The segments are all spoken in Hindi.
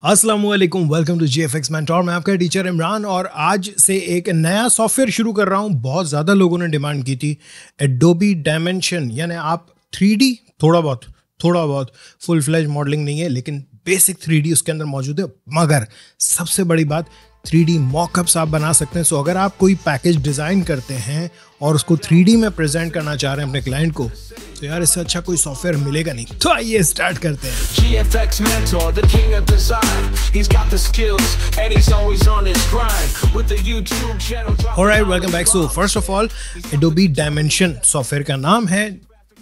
अस्सलामुअलैकुम, वेलकम टू GFX मेंटोर। मैं आपका टीचर इमरान और आज से एक नया सॉफ्टवेयर शुरू कर रहा हूँ। बहुत ज़्यादा लोगों ने डिमांड की थी एडोबी डायमेंशन, यानी आप 3D थोड़ा बहुत फुल फ्लेज मॉडलिंग नहीं है लेकिन बेसिक 3D उसके अंदर मौजूद है। मगर सबसे बड़ी बात 3D मॉकअप्स आप बना सकते हैं। सो अगर आप कोई पैकेज डिज़ाइन करते हैं और उसको 3D में प्रेजेंट करना चाह रहे हैं अपने क्लाइंट को, तो यार इससे अच्छा कोई सॉफ्टवेयर मिलेगा नहीं। तो आइए स्टार्ट करते हैं। GFX mentor, the king of design. He's got the skills and he's always on his grind with the YouTube channel. Alright, welcome back. So first of all, Adobe Dimension software का नाम है।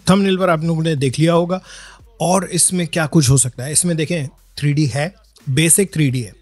थंबनेल पर आप लोगों ने देख लिया होगा। और इसमें क्या कुछ हो सकता है, इसमें देखें 3D है, बेसिक 3D है।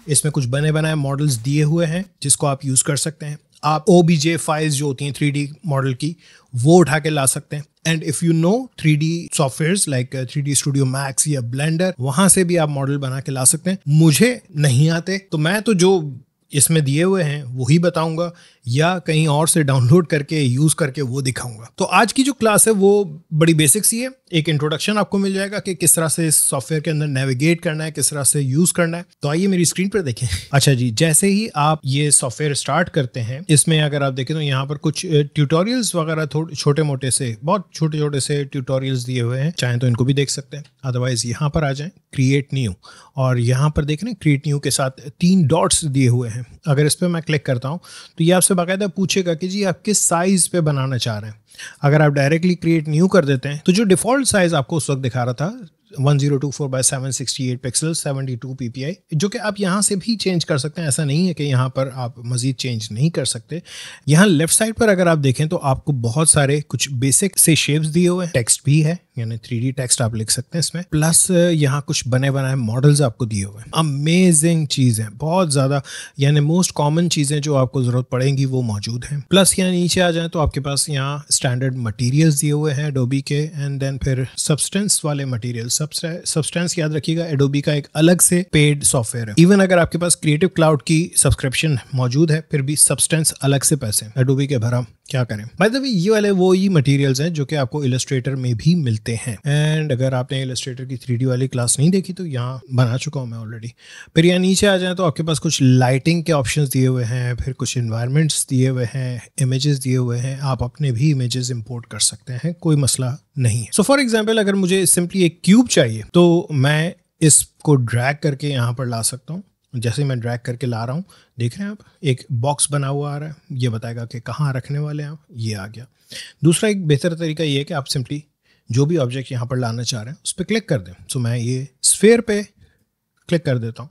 इसमें कुछ बने बनाए मॉडल्स दिए हुए हैं जिसको आप यूज़ कर सकते हैं। आप OBJ फाइल्स जो होती हैं 3D मॉडल की, वो उठा के ला सकते हैं। And if you know 3D softwares like 3D studio max या ब्लेंडर, वहाँ से भी आप मॉडल बना के ला सकते हैं। मुझे नहीं आते, तो मैं तो जो इसमें दिए हुए हैं वही बताऊंगा या कहीं और से डाउनलोड करके यूज़ करके वो दिखाऊंगा। तो आज की जो क्लास है वो बड़ी बेसिक सी है। एक इंट्रोडक्शन आपको मिल जाएगा कि किस तरह से इस सॉफ्टवेयर के अंदर नेविगेट करना है, किस तरह से यूज़ करना है। तो आइए मेरी स्क्रीन पर देखें। अच्छा जी, जैसे ही आप ये सॉफ्टवेयर स्टार्ट करते हैं, इसमें अगर आप देखें तो यहाँ पर कुछ ट्यूटोरियल्स वगैरह थोड़े छोटे मोटे से, बहुत छोटे छोटे से ट्यूटोरियल्स दिए हुए हैं। चाहें तो इनको भी देख सकते हैं, अदरवाइज यहाँ पर आ जाएं, क्रिएट न्यू, और यहाँ पर देख रहे हैं क्रिएट न्यू के साथ 3 डॉट्स दिए हुए हैं। अगर इस पर मैं क्लिक करता हूँ तो ये आपसे बाकायदा पूछेगा कि जी आप किस साइज पे बनाना चाह रहे हैं। अगर आप डायरेक्टली क्रिएट न्यू कर देते हैं तो जो डिफ़ॉल्ट साइज आपको उस वक्त दिखा रहा था 1024x768 पिक्सल 72 ppi, जो कि आप यहाँ से भी चेंज कर सकते हैं। ऐसा नहीं है कि यहाँ पर आप मज़ीद चेंज नहीं कर सकते। यहाँ लेफ्ट साइड पर अगर आप देखें तो आपको बहुत सारे कुछ बेसिक से शेप्स दिए हुए हैं, टेक्स्ट भी है, यानी 3D टेक्स्ट आप लिख सकते हैं इसमें, प्लस यहाँ कुछ बने बनाए मॉडल्स आपको दिए हुए हैं। अमेजिंग चीज़ें, बहुत ज़्यादा, यानी मोस्ट कॉमन चीज़ें जो आपको ज़रूरत पड़ेंगी वो मौजूद हैं। प्लस यहाँ नीचे आ जाएँ तो आपके पास यहाँ स्टैंडर्ड मटीरियल्स दिए हुए हैं एडोबी के, एंड देन फिर सब्सटेंस वाले मटीरियल। सब्सटेंस याद रखिएगा, एडोबी का एक अलग से पेड सॉफ्टवेयर है। इवन अगर आपके पास क्रिएटिव क्लाउड की सब्सक्रिप्शन मौजूद है फिर भी सब्सटेंस अलग से पैसे, एडोबी के भरा क्या करें। बाय द वे ये वाले वो ही मटेरियल्स हैं जो कि आपको इलस्ट्रेटर में भी मिलते हैं। एंड अगर आपने इलस्ट्रेटर की 3D वाली क्लास नहीं देखी तो यहाँ बना चुका हूँ मैं ऑलरेडी। फिर यहाँ नीचे आ जाए तो आपके पास कुछ लाइटिंग के ऑप्शंस दिए हुए हैं, फिर कुछ इन्वायरमेंट्स दिए हुए हैं, इमेजेस दिए हुए हैं। आप अपने भी इमेजेस इंपोर्ट कर सकते हैं, कोई मसला नहीं है। सो फॉर एग्जाम्पल अगर मुझे सिंपली एक क्यूब चाहिए तो मैं इसको ड्रैग करके यहाँ पर ला सकता हूँ। जैसे मैं ड्रैग करके ला रहा हूँ, देख रहे हैं आप, एक बॉक्स बना हुआ आ रहा है, ये बताएगा कि कहाँ रखने वाले हैं आप। ये आ गया। दूसरा एक बेहतर तरीका ये है कि आप सिंपली जो भी ऑब्जेक्ट यहाँ पर लाना चाह रहे हैं उस पर क्लिक कर दें। सो मैं ये स्फीयर पे क्लिक कर देता हूँ,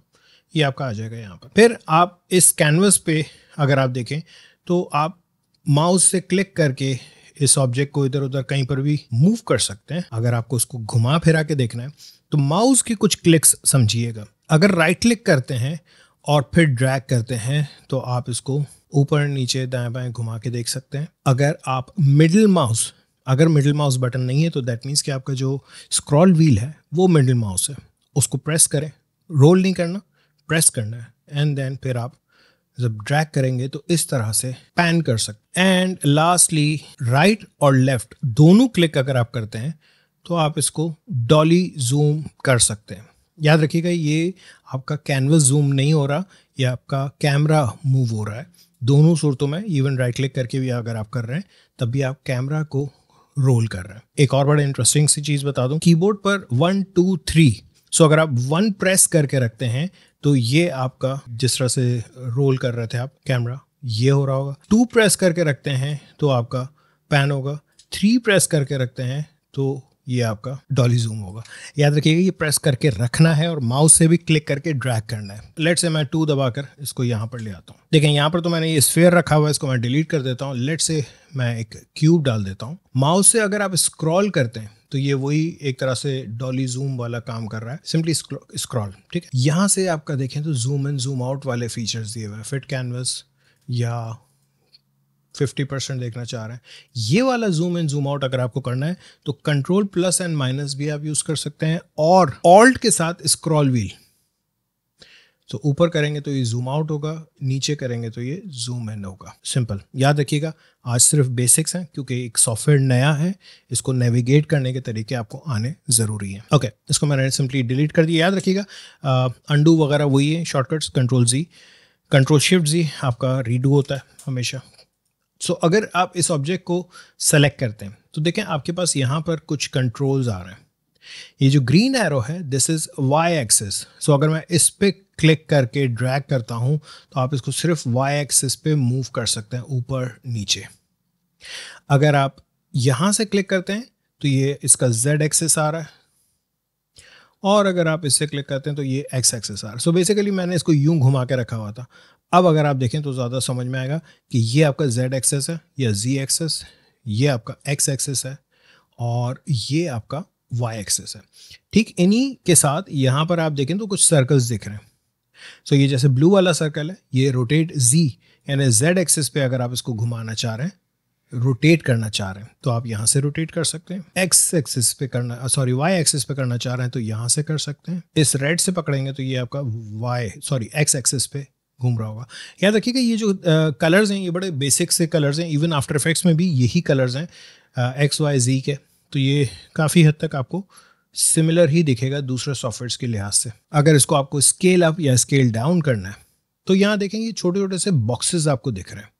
ये आपका आ जाएगा यहाँ पर। फिर आप इस कैनवस पे अगर आप देखें तो आप माउस से क्लिक करके इस ऑब्जेक्ट को इधर उधर कहीं पर भी मूव कर सकते हैं। अगर आपको उसको घुमा फिरा के देखना है तो माउस की कुछ क्लिक्स समझिएगा। अगर राइट क्लिक करते हैं और फिर ड्रैग करते हैं तो आप इसको ऊपर नीचे दाएं बाएं घुमा के देख सकते हैं। अगर आप मिडिल माउस बटन नहीं है तो दैट मीन्स कि आपका जो स्क्रॉल व्हील है वो मिडिल माउस है, उसको प्रेस करें, रोल नहीं करना, प्रेस करना है, एंड देन फिर आप जब ड्रैग करेंगे तो इस तरह से पैन कर सकते हैं। एंड लास्टली राइट और लेफ्ट दोनों क्लिक अगर आप करते हैं तो आप इसको डॉली जूम कर सकते हैं। याद रखिएगा ये आपका कैनवस जूम नहीं हो रहा, ये आपका कैमरा मूव हो रहा है। दोनों सूरतों में इवन राइट क्लिक करके भी अगर आप कर रहे हैं तब भी आप कैमरा को रोल कर रहे हैं। एक और बड़ा इंटरेस्टिंग सी चीज़ बता दूं, कीबोर्ड पर 1 2 3, सो अगर आप 1 प्रेस करके रखते हैं तो ये आपका जिस तरह से रोल कर रहे थे आप कैमरा, ये हो रहा होगा। 2 प्रेस करके रखते हैं तो आपका पैन होगा। 3 प्रेस करके रखते हैं तो ये आपका डॉली जूम होगा। याद रखिएगा ये प्रेस करके रखना है और माउस से भी क्लिक करके ड्रैग करना है। लेट्स से मैं 2 दबाकर इसको यहाँ पर ले आता हूँ। देखें यहाँ पर तो मैंने ये स्फीयर रखा हुआ है, इसको मैं डिलीट कर देता हूँ। लेट्स से मैं एक क्यूब डाल देता हूँ। माउस से अगर आप स्क्रॉल करते हैं तो ये वही एक तरह से डॉली जूम वाला काम कर रहा है, सिंपली स्क्रॉल, ठीक है। यहाँ से आपका देखें तो जूम इन जूम आउट वाले फीचर्स दिए हुए हैं। फिट कैनवस या 50% देखना चाह रहे हैं, ये वाला जूम इन जूम आउट अगर आपको करना है तो कंट्रोल प्लस एंड माइनस भी आप यूज कर सकते हैं, और ऑल्ट के साथ स्क्रॉल व्हील तो ऊपर करेंगे तो ये जूम आउट होगा, नीचे करेंगे तो ये जूम इन होगा। सिंपल, याद रखिएगा आज सिर्फ बेसिक्स हैं क्योंकि एक सॉफ्टवेयर नया है, इसको नेविगेट करने के तरीके आपको आने ज़रूरी हैं। ओके, इसको मैंने सिंपली डिलीट कर दिया। याद रखिएगा अंडू वगैरह वही है, शॉर्टकट्स कंट्रोल जी, कंट्रोल शिफ्ट जी आपका रीडू होता है हमेशा। सो अगर आप इस ऑब्जेक्ट को सेलेक्ट करते हैं तो देखें आपके पास यहाँ पर कुछ कंट्रोल्स आ रहे हैं। ये जो ग्रीन एरो है दिस इज वाई एक्सिस। सो अगर मैं इस पे क्लिक करके ड्रैग करता हूँ तो आप इसको सिर्फ वाई एक्सिस पे मूव कर सकते हैं, ऊपर नीचे। अगर आप यहाँ से क्लिक करते हैं तो ये इसका जेड एक्सिस आ रहा है, और अगर आप इससे क्लिक करते हैं तो ये एक्स एक्सिस आ रहा है। सो बेसिकली मैंने इसको यूं घुमा के रखा हुआ था। अब अगर आप देखें तो ज़्यादा समझ में आएगा कि ये आपका जेड एक्सिस है या जी एक्सिस, ये आपका एक्स एक्सिस है और ये आपका वाई एक्सिस है। ठीक इन्हीं के साथ यहाँ पर आप देखें तो कुछ सर्कल्स दिख रहे हैं। सो ये जैसे ब्लू वाला सर्कल है, ये रोटेट जी यानी जेड एक्सिस पे अगर आप इसको घुमाना चाह रहे हैं, रोटेट करना चाह रहे हैं तो आप यहाँ से रोटेट कर सकते हैं। एक्स एक्सिस पे करना वाई एक्सिस पे करना चाह रहे हैं तो यहाँ से कर सकते हैं। इस रेड से पकड़ेंगे तो ये आपका एक्स एक्सिस पे घूम रहा होगा। याद रखिएगा ये जो कलर्स हैं ये बड़े बेसिक से कलर्स हैं, इवन आफ्टर इफेक्ट्स में भी यही कलर्स हैं एक्स वाई जी के। तो ये काफ़ी हद तक आपको सिमिलर ही दिखेगा दूसरे सॉफ्टवेयर्स के लिहाज से। अगर इसको आपको स्केल अप या स्केल डाउन करना है तो यहाँ देखेंगे छोटे छोटे से बॉक्सेस आपको दिख रहे हैं।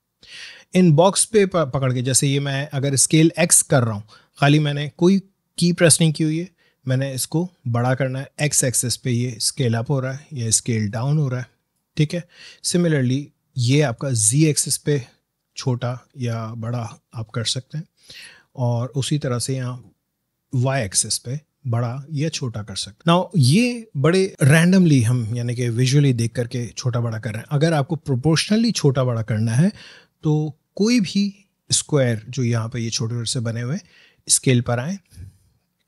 इन बॉक्स पे पकड़ के, जैसे ये मैं अगर स्केल एक्स कर रहा हूँ, खाली मैंने कोई की प्रेस नहीं की हुई है, मैंने इसको बड़ा करना है, एक्स एक्सिस पे ये स्केल अप हो रहा है या स्केल डाउन हो रहा है। ठीक है, सिमिलरली ये आपका जी एक्सिस पे छोटा या बड़ा आप कर सकते हैं, और उसी तरह से यहाँ वाई एक्सिस पे बड़ा या छोटा कर सकते हैं। नाउ ये बड़े रैंडमली हम यानी कि विजुअली देख करके छोटा बड़ा कर रहे हैं। अगर आपको प्रोपोर्शनली छोटा बड़ा करना है तो कोई भी स्क्वायर जो यहाँ पे ये छोटे छोटे से बने हुए स्केल पर आए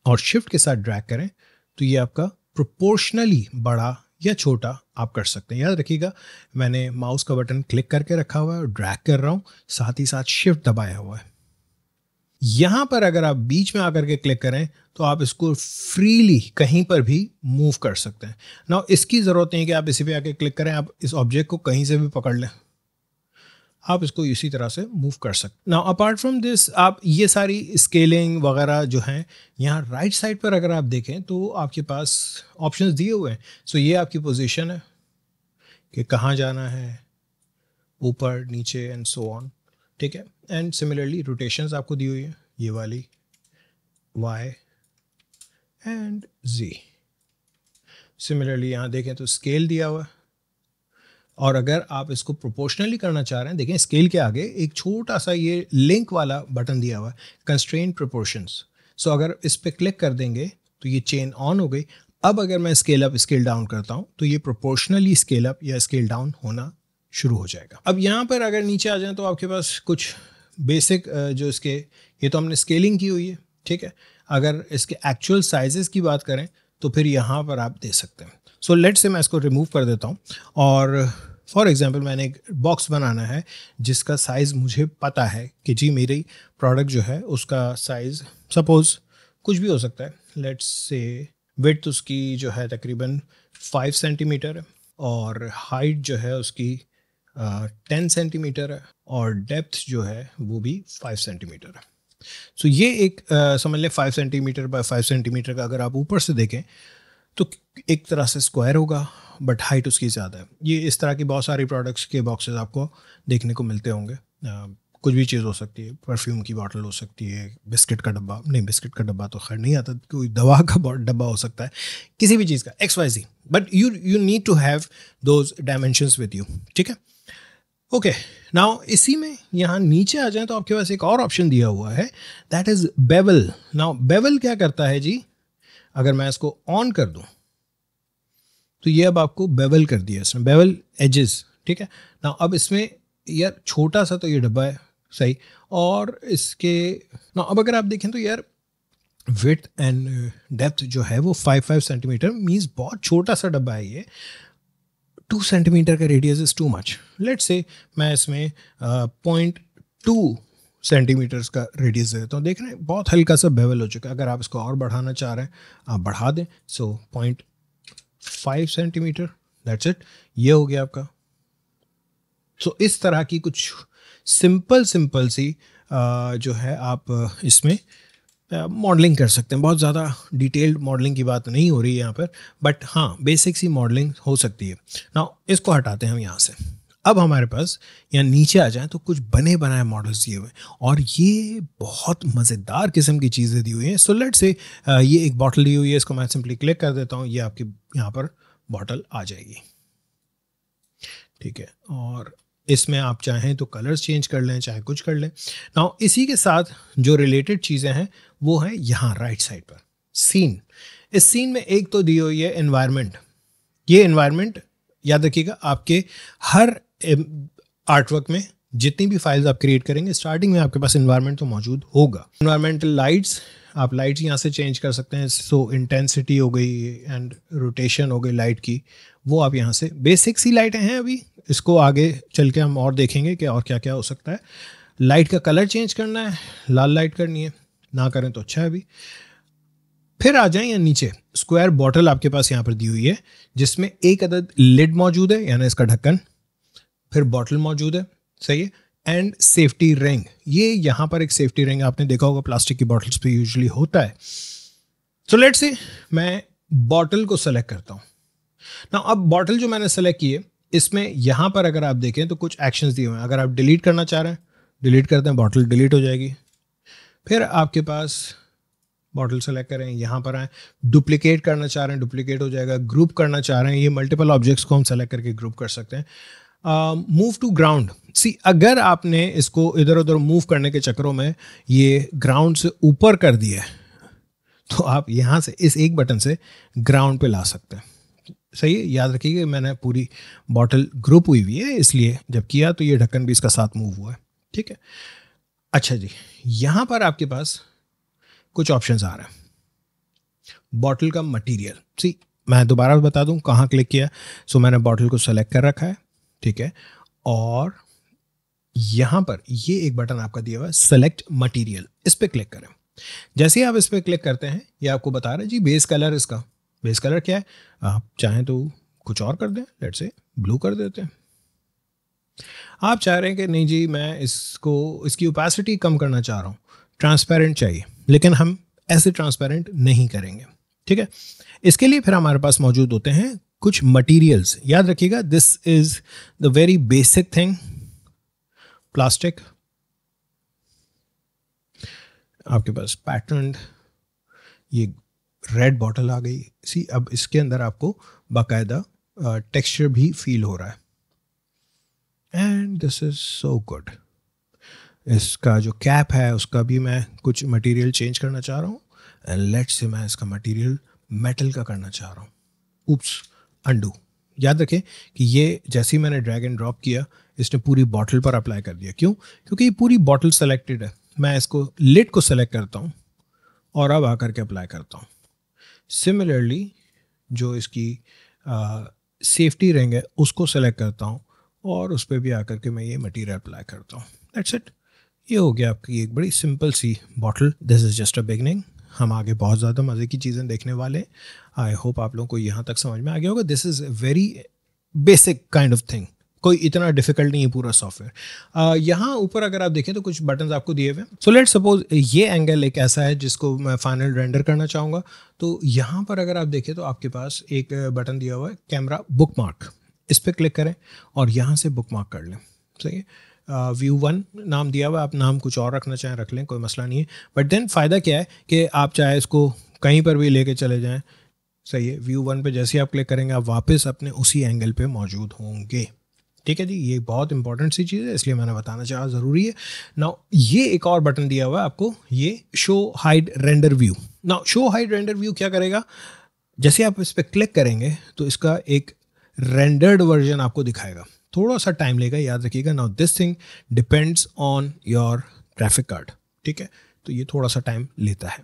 और शिफ्ट के साथ ड्रैग करें तो ये आपका प्रोपोर्शनली बड़ा या छोटा आप कर सकते हैं। याद रखिएगा मैंने माउस का बटन क्लिक करके रखा हुआ है और ड्रैग कर रहा हूँ, साथ ही साथ शिफ्ट दबाया हुआ है। यहाँ पर अगर आप बीच में आकर के क्लिक करें तो आप इसको फ्रीली कहीं पर भी मूव कर सकते हैं। ना इसकी ज़रूरत नहीं कि आप इसी पे आके क्लिक करें, आप इस ऑब्जेक्ट को कहीं से भी पकड़ लें, आप इसको इसी तरह से मूव कर सकते। नाउ अपार्ट फ्रॉम दिस आप ये सारी स्केलिंग वगैरह जो हैं यहाँ राइट साइड पर अगर आप देखें तो आपके पास ऑप्शंस दिए हुए हैं। सो ये आपकी पोजीशन है कि कहाँ जाना है, ऊपर नीचे एंड सो ऑन। ठीक है, एंड सिमिलरली रोटेशंस आपको दी हुई है, ये वाली वाई एंड जी। सिमिलरली यहाँ देखें तो स्केल दिया हुआ है, और अगर आप इसको प्रोपोर्शनली करना चाह रहे हैं, देखें स्केल के आगे एक छोटा सा ये लिंक वाला बटन दिया हुआ है, कंस्ट्रेन प्रोपोर्शंस। सो अगर इस पर क्लिक कर देंगे तो ये चेन ऑन हो गई। अब अगर मैं स्केल अप स्केल डाउन करता हूँ तो ये प्रोपोर्शनली स्केल अप या स्केल डाउन होना शुरू हो जाएगा। अब यहाँ पर अगर नीचे आ जाए तो आपके पास कुछ बेसिक जो इसके, ये तो हमने स्केलिंग की हुई है। ठीक है, अगर इसके एक्चुअल साइजेस की बात करें तो फिर यहाँ पर आप दे सकते हैं। सो लेट्स से मैं इसको रिमूव कर देता हूँ, और फॉर एग्जांपल मैंने एक बॉक्स बनाना है जिसका साइज़ मुझे पता है कि जी मेरी प्रोडक्ट जो है उसका साइज़ सपोज़ कुछ भी हो सकता है। लेट्स से विड्थ उसकी जो है तकरीबन 5 सेंटीमीटर है, और हाइट जो है उसकी 10 सेंटीमीटर है, और डेप्थ जो है वो भी 5 सेंटीमीटर है। सो ये एक समझ लें 5 सेंटीमीटर बाय 5 सेंटीमीटर का अगर आप ऊपर से देखें तो एक तरह से स्क्वायर होगा, बट हाइट उसकी ज़्यादा है। ये इस तरह की बहुत सारी प्रोडक्ट्स के बॉक्सेस आपको देखने को मिलते होंगे। कुछ भी चीज़ हो सकती है, परफ्यूम की बॉटल हो सकती है, बिस्किट का डब्बा, नहीं बिस्किट का डब्बा तो खैर नहीं आता, कोई दवा का डब्बा हो सकता है, किसी भी चीज़ का XYZ, but you need to have those dimensions with you. ठीक है, ओके। नाउ इसी में यहाँ नीचे आ जाए तो आपके पास एक और ऑप्शन दिया हुआ है, that is bevel. Now bevel क्या करता है जी, अगर मैं इसको ऑन कर दूं तो ये अब आपको बेवल कर दिया इसने, बेवल एजेस। ठीक है ना, अब इसमें यार छोटा सा तो ये डब्बा है सही, और इसके ना अब अगर आप देखें तो यार विड्थ एंड डेप्थ जो है वो 5 सेंटीमीटर मीन्स बहुत छोटा सा डब्बा है ये। 2 सेंटीमीटर का radius is too much. Let's say मैं इसमें 0.2 सेंटीमीटर्स का रेडियस दे देता हूँ। देख रहे हैं बहुत हल्का सा बेवल हो चुका है। अगर आप इसको और बढ़ाना चाह रहे हैं आप बढ़ा दें। सो 0.5 सेंटीमीटर, दैट्स इट, ये हो गया आपका। सो इस तरह की कुछ सिंपल सी जो है आप इसमें मॉडलिंग कर सकते हैं। बहुत ज़्यादा डिटेल्ड मॉडलिंग की बात नहीं हो रही है यहाँ पर, बट हाँ बेसिक सी मॉडलिंग हो सकती है। नाउ इसको हटाते हैं हम यहाँ से। अब हमारे पास यहाँ नीचे आ जाएं तो कुछ बने बनाए मॉडल्स दिए हुए हैं और ये बहुत मज़ेदार किस्म की चीज़ें दी हुई हैं। सो लेट्स से ये एक बॉटल दी हुई है, इसको मैं सिंपली क्लिक कर देता हूँ, ये आपके यहाँ पर बॉटल आ जाएगी, ठीक है। और इसमें आप चाहें तो कलर्स चेंज कर लें, चाहे कुछ कर लें। नाउ इसी के साथ जो रिलेटेड चीज़ें हैं वो है यहाँ राइट साइड पर सीन। इस सीन में एक तो दी हुई है एनवायरनमेंट। ये एनवायरनमेंट याद रखिएगा, आपके हर आर्टवर्क में जितनी भी फाइल्स आप क्रिएट करेंगे स्टार्टिंग में आपके पास एनवायरनमेंट तो मौजूद होगा। एनवायरनमेंटल लाइट्स, आप लाइट्स यहाँ से चेंज कर सकते हैं। सो इंटेंसिटी हो गई एंड रोटेशन हो गई लाइट की, वो आप यहाँ से, बेसिक सी लाइटें हैं अभी, इसको आगे चल के हम और देखेंगे कि और क्या क्या हो सकता है। लाइट का कलर चेंज करना है, लाल लाइट करनी है, ना करें तो अच्छा है अभी। फिर आ जाएं यहाँ नीचे, स्क्वायर बॉटल आपके पास यहाँ पर दी हुई है जिसमें एक अदद लिड मौजूद है यानी इसका ढक्कन, फिर बॉटल मौजूद है, सही है, एंड सेफ्टी रिंग। ये यहाँ पर एक सेफ्टी रिंग आपने देखा होगा प्लास्टिक की बॉटल्स पे यूजुअली होता है। सो लेट्स से मैं बॉटल को सेलेक्ट करता हूँ ना। अब बॉटल जो मैंने सेलेक्ट की है इसमें यहाँ पर अगर आप देखें तो कुछ एक्शंस दिए हुए हैं। अगर आप डिलीट करना चाह रहे हैं डिलीट करते हैं, बॉटल डिलीट हो जाएगी। फिर आपके पास बॉटल सेलेक्ट करें, यहाँ पर आए, डुप्लीकेट करना चाह रहे हैं डुप्लीकेट हो जाएगा, ग्रुप करना चाह रहे हैं, ये मल्टीपल ऑब्जेक्ट्स को हम सेलेक्ट करके ग्रुप कर सकते हैं। मूव टू ग्राउंड, सी अगर आपने इसको इधर उधर मूव करने के चक्करों में ये ग्राउंड से ऊपर कर दिया है तो आप यहाँ से इस एक बटन से ग्राउंड पे ला सकते हैं, सही है। याद रखिए मैंने पूरी बॉटल ग्रुप हुई हुई है इसलिए जब किया तो ये ढक्कन भी इसका साथ मूव हुआ है, ठीक है। अच्छा जी, यहाँ पर आपके पास कुछ ऑप्शंस आ रहे हैं। बॉटल का मटेरियल, सी मैं दोबारा बता दूं कहाँ क्लिक किया। सो मैंने बॉटल को सेलेक्ट कर रखा है, ठीक है, और यहाँ पर ये एक बटन आपका दिया हुआ है सेलेक्ट मटेरियल, इस पर क्लिक करें। जैसे ही आप इस पर क्लिक करते हैं ये आपको बता रहा है जी बेस कलर, इसका बेस कलर क्या है। आप चाहें तो कुछ और कर दें, लेट्स से ब्लू कर देते हैं। आप चाह रहे हैं कि नहीं जी मैं इसकी ओपेसिटी कम करना चाह रहा हूँ, ट्रांसपेरेंट चाहिए, लेकिन हम ऐसे ट्रांसपेरेंट नहीं करेंगे, ठीक है। इसके लिए फिर हमारे पास मौजूद होते हैं कुछ मटेरियल्स। याद रखिएगा this is the very basic thing, plastic, आपके पास पैटर्न, ये रेड बॉटल आ गई। सी अब इसके अंदर आपको बाकायदा टेक्सचर भी फील हो रहा है and this is so good. इसका जो कैप है उसका भी मैं कुछ मटेरियल चेंज करना चाह रहा हूँ एंड लेट्स से मैं इसका मटेरियल मेटल का करना चाह रहा हूँ। उप्स, अंडू। याद रखें कि ये जैसे ही मैंने ड्रैग एंड ड्रॉप किया इसने पूरी बॉटल पर अप्लाई कर दिया। क्यों? क्योंकि ये पूरी बॉटल सेलेक्टेड है। मैं इसको लिड को सेलेक्ट करता हूँ और अब आकर के अप्लाई करता हूँ। सिमिलरली जो इसकी सेफ्टी रिंग है उसको सेलेक्ट करता हूँ और उस पर भी आकर के मैं ये मटेरियल अप्लाई करता हूँ। दैट्स इट, ये हो गया आपकी एक बड़ी सिंपल सी bottle. This is just a beginning. हम आगे बहुत ज़्यादा मज़े की चीज़ें देखने वाले। आई होप आप लोगों को यहाँ तक समझ में आ गया होगा। This is very basic kind of thing, कोई इतना डिफिकल्ट नहीं है पूरा सॉफ्टवेयर। यहाँ ऊपर अगर आप देखें तो कुछ बटन्स आपको दिए हुए हैं। सो लेट्स सपोज ये एंगल एक ऐसा है जिसको मैं फाइनल रेंडर करना चाहूँगा, तो यहाँ पर अगर आप देखें तो आपके पास एक बटन दिया हुआ है कैमरा बुकमार्क। इस पर क्लिक करें और यहाँ से बुकमार्क कर लें, सही है। व्यू 1 नाम दिया हुआ है, आप नाम कुछ और रखना चाहें रख लें, कोई मसला नहीं है। बट देन फ़ायदा क्या है कि आप चाहे इसको कहीं पर भी लेके चले जाएं, सही है। व्यू 1 पे जैसे ही आप क्लिक करेंगे आप वापस अपने उसी एंगल पे मौजूद होंगे, ठीक है जी। ये बहुत इंपॉर्टेंट सी चीज़ है इसलिए मैंने बताना चाहा, ज़रूरी है। नाउ ये एक और बटन दिया हुआ है आपको, ये show hide render view. Now show hide render view क्या करेगा, जैसे आप इस पर क्लिक करेंगे तो इसका एक रेंडर्ड वर्जन आपको दिखाएगा। थोड़ा सा टाइम लेगा, याद रखिएगा। Now this thing depends on your graphic card, ठीक है, तो ये थोड़ा सा टाइम लेता है।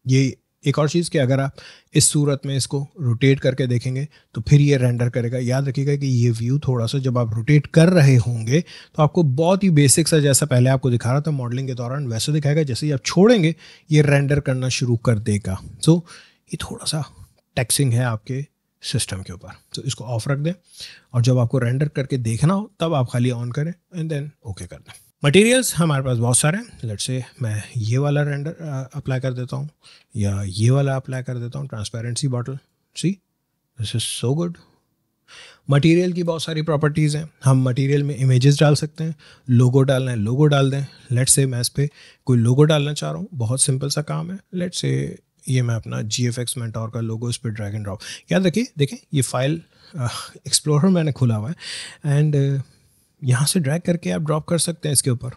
ये एक और चीज़ कि अगर आप इस सूरत में इसको रोटेट करके देखेंगे तो फिर ये रेंडर करेगा। याद रखिएगा कि ये व्यू थोड़ा सा जब आप रोटेट कर रहे होंगे तो आपको बहुत ही बेसिक सा, जैसा पहले आपको दिखा रहा था मॉडलिंग के दौरान, वैसे दिखाएगा। जैसे ही आप छोड़ेंगे ये रेंडर करना शुरू कर देगा। सो ये थोड़ा सा टैक्सिंग है आपके सिस्टम के ऊपर। तो इसको ऑफ रख दें और जब आपको रेंडर करके देखना हो तब आप खाली ऑन करें एंड देन ओके कर दें। मटेरियल्स हमारे पास बहुत सारे हैं। लेट्स से मैं ये वाला रेंडर अप्लाई कर देता हूँ या ये वाला अप्लाई कर देता हूँ, transparency bottle. See this is so good. Material की बहुत सारी प्रॉपर्टीज़ हैं। हम मटेरियल में इमेजेस डाल सकते हैं, लोगो डालना है लोगो डाल दें। लेट्स से मैं इस पर कोई लोगो डालना चाह रहा हूँ, बहुत सिंपल सा काम है। लेट्स से ये मैं अपना GFX मेंटोर का लोगो इस पर ड्रैग एंड ड्रॉप, याद रखिए देखें ये फाइल एक्सप्लोरर मैंने खुला हुआ है एंड यहाँ से ड्रैग करके आप ड्रॉप कर सकते हैं इसके ऊपर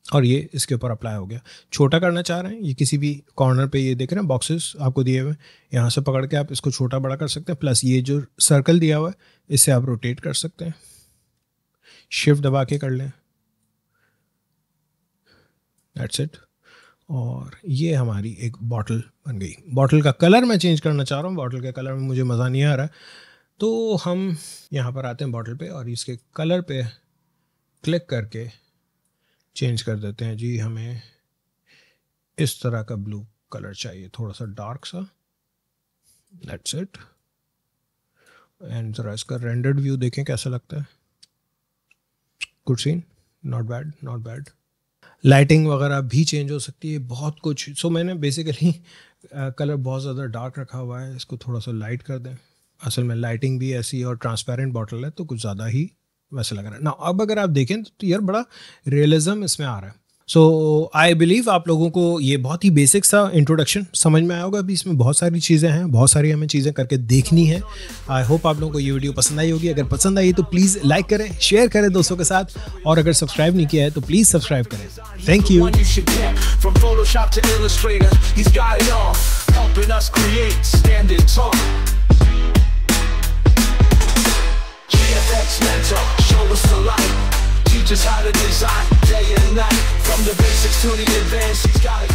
और ये इसके ऊपर अप्लाई हो गया। छोटा करना चाह रहे हैं, ये किसी भी कॉर्नर पे ये देख रहे हैं बॉक्सेस आपको दिए हुए, यहाँ से पकड़ के आप इसको छोटा बड़ा कर सकते हैं। प्लस ये जो सर्कल दिया हुआ है इससे आप रोटेट कर सकते हैं, शिफ्ट दबा के कर लें, दैट्स इट। और ये हमारी एक बॉटल बन गई। बॉटल का कलर मैं चेंज करना चाह रहा हूँ, बॉटल के कलर में मुझे मज़ा नहीं आ रहा है, तो हम यहाँ पर आते हैं बॉटल पे और इसके कलर पे क्लिक करके चेंज कर देते हैं। जी हमें इस तरह का ब्लू कलर चाहिए, थोड़ा सा डार्क सा, दैट्स इट। एंड ज़रा इसका रेंडर्ड व्यू देखें कैसा लगता है। Good scene, not bad not bad. Lighting वगैरह भी चेंज हो सकती है, बहुत कुछ। सो मैंने बेसिकली कलर बहुत ज़्यादा डार्क रखा हुआ है, इसको थोड़ा सा लाइट कर दें। असल में लाइटिंग भी ऐसी और ट्रांसपेरेंट बॉटल है तो कुछ ज़्यादा ही वैसे लग रहा है ना। अब अगर आप देखें तो यार बड़ा रियलिज्म इसमें आ रहा है। सो आई बिलीव आप लोगों को ये बहुत ही बेसिक सा इंट्रोडक्शन समझ में आया होगा। अभी इसमें बहुत सारी चीज़ें हैं, बहुत सारी हमें चीज़ें करके देखनी है। आई होप आप लोगों को ये वीडियो पसंद आई होगी। अगर पसंद आई तो प्लीज़ लाइक करें, शेयर करें दोस्तों के साथ, और अगर सब्सक्राइब नहीं किया है तो प्लीज़ सब्सक्राइब करें। Thank you. From Photoshop to Illustrator, he's got it all, helping us create standard talk. GFX Mentor, show us the light, teach us how to design day and night. From the basics to the advanced, he's got it.